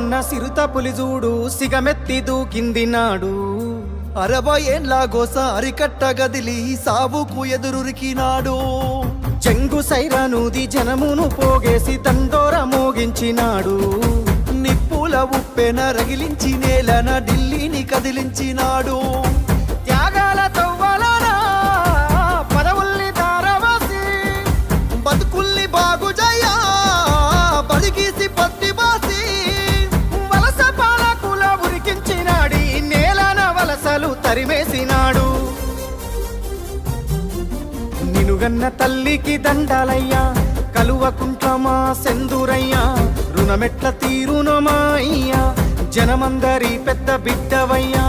అన్న సిరుత పులిజూడు సిగమెత్తి దూకింది నాడు. 60 ఏండ్ల గోస అరికట్ట గదిలి సావుకు ఎదురురికినాడు. చెంగు సైరనూది జనమును పోగేసి దండోర మోగించినాడు. నిప్పుల ఉప్పెన రగిలించి నేలన ఢిల్లీని కదిలించినాడు. త్యాగాల తవ్వలన పదవుల్ని దారవాసి బతుకుల్ని బాగుజయ్యా బడిగీసి పత్తి బాసి వలస పాలకుల ఉరికించినాడి నేలన వలసలు తరిమేసినాడు. నినుగన్న తల్లికి దండాలయ్యా కలువకుంట్లమా సెందురయ్యా రుణమెట్ల తీరునమా అయ్యా జనమందరి పెద్ద బిడ్డవయ్యా.